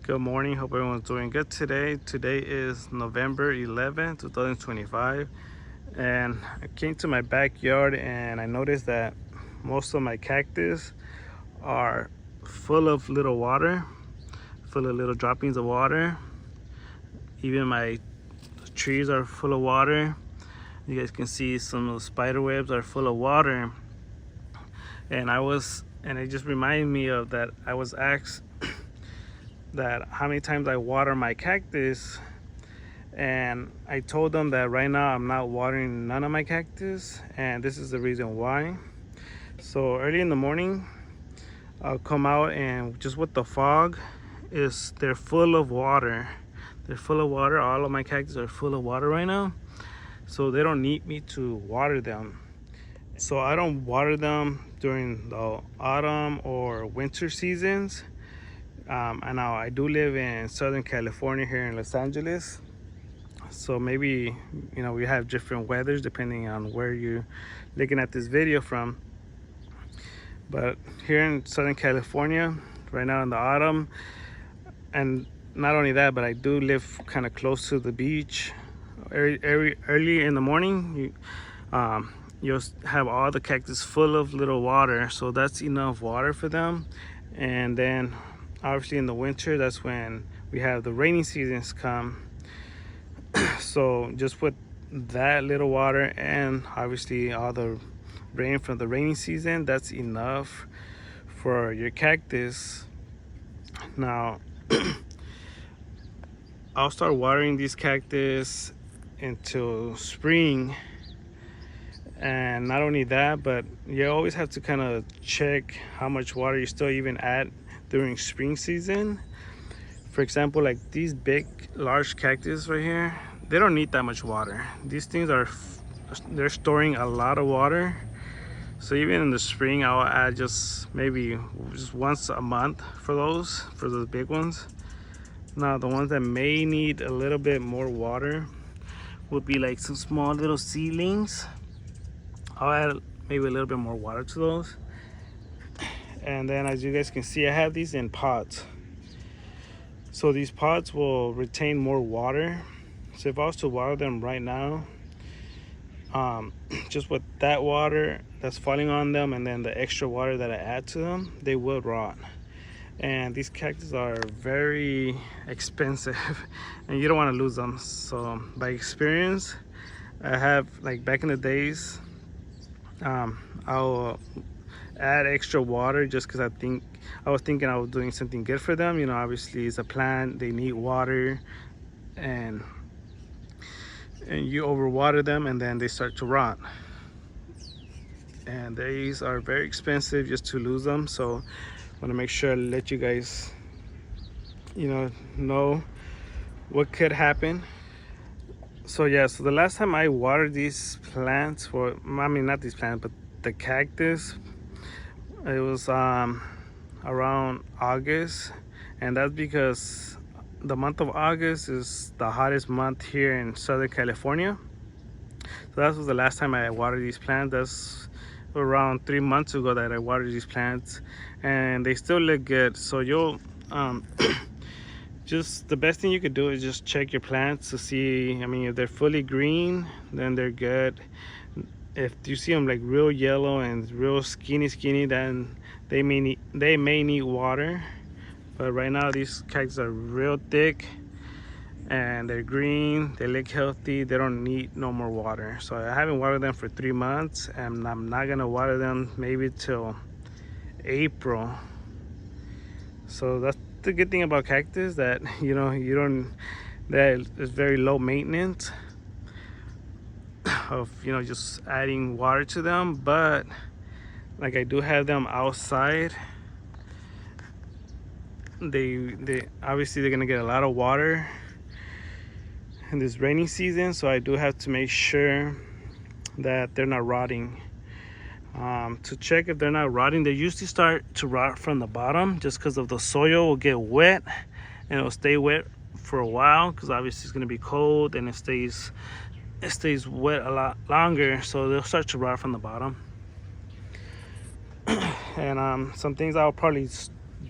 Good morning. Hope everyone's doing good today. Today is November 11th, 2025. And I came to my backyard and I noticed that most of my cactus are full of little water, full of little droppings of water. Even my trees are full of water. You guys can see some of the spider webs are full of water. And it just reminded me of that I was asked that how many times I water my cactus, and I told them that right now I'm not watering none of my cactus, and this is the reason why. So early in the morning I'll come out, and just with the fog they're full of water. They're full of water. All of my cactus are full of water right now, so they don't need me to water them. So I don't water them during the autumn or winter seasons. And now I do live in Southern California here in Los Angeles, so maybe we have different weathers depending on where you're looking at this video from. But here in Southern California right now in the autumn, and not only that, but I do live kind of close to the beach. Early in the morning, you'll have all the cactus full of little water, so that's enough water for them. And then obviously in the winter, that's when we have the rainy seasons come. So just with that little water and obviously all the rain from the rainy season, that's enough for your cactus. Now I'll start watering these cactus until spring. And not only that, but you always have to kind of check how much water you still even add during spring season. For example, like these big large cactus right here, they don't need that much water. These things they're storing a lot of water, so even in the spring I'll add maybe once a month for those big ones. Now the ones that may need a little bit more water would be like some small little seedlings. I'll add maybe a little bit more water to those. And then as you guys can see, I have these in pots, so these pots will retain more water. So if I was to water them right now, just with that water that's falling on them and then the extra water that I add to them, they will rot. And these cactus are very expensive and you don't want to lose them. So by experience, I have, like back in the days, I'll add extra water just because I was thinking I was doing something good for them. Obviously it's a plant, they need water, and you overwater them and then they start to rot. And these are very expensive just to lose them. So I want to make sure I let you guys know what could happen. So yeah, so the last time I watered these plants, not these plants, but the cactus, it was around August. And that's because the month of August is the hottest month here in Southern California. So that was the last time I watered these plants. That's around 3 months ago that I watered these plants, and they still look good. So you'll just the best thing you could do is just check your plants to see, if they're fully green, then they're good. If you see them like real yellow and real skinny, then they may need water. But right now these cactus are real thick and they're green, they look healthy, they don't need no more water. So I haven't watered them for 3 months, and I'm not gonna water them maybe till April. So that's the good thing about cactus, that that is very low maintenance of just adding water to them. But like I do have them outside, they obviously they're gonna get a lot of water in this rainy season, so I do have to make sure that they're not rotting. To check if they're not rotting, they usually start to rot from the bottom just because of the soil will get wet, and it'll stay wet for a while because obviously it's going to be cold, and it stays wet a lot longer, so they'll start to rot from the bottom. And some things I'll probably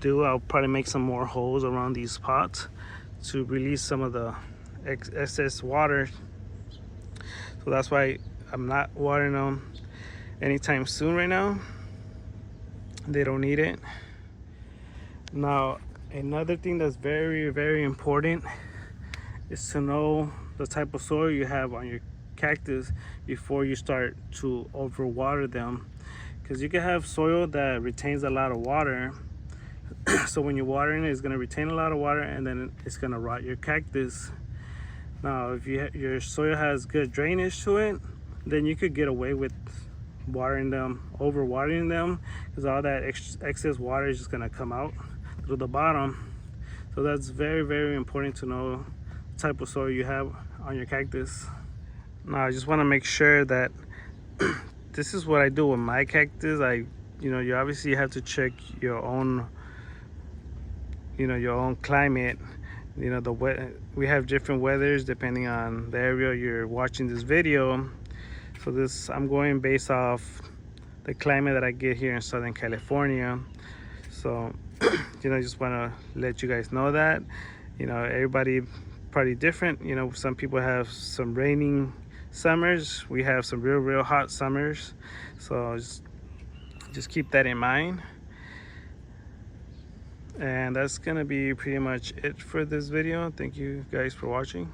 do, I'll probably make some more holes around these pots to release some of the excess water. So that's why I'm not watering them anytime soon right now. They don't need it. Now, another thing that's very, very important is to know the type of soil you have on your cactus before you start to overwater them, because you can have soil that retains a lot of water. So when you're watering it, it's going to retain a lot of water, and then it's going to rot your cactus. Now if your soil has good drainage to it, then you could get away with watering them, overwatering them, because all that excess water is just going to come out through the bottom. So that's very, very important to know the type of soil you have on your cactus. Now I just want to make sure that this is what I do with my cactus. You obviously have to check your own, your own climate. We have different weathers depending on the area you're watching this video. So I'm going based off the climate that I get here in Southern California. So I just want to let you guys know that everybody probably different. Some people have some raining summers, we have some real hot summers. So just keep that in mind. And that's gonna be pretty much it for this video. Thank you guys for watching.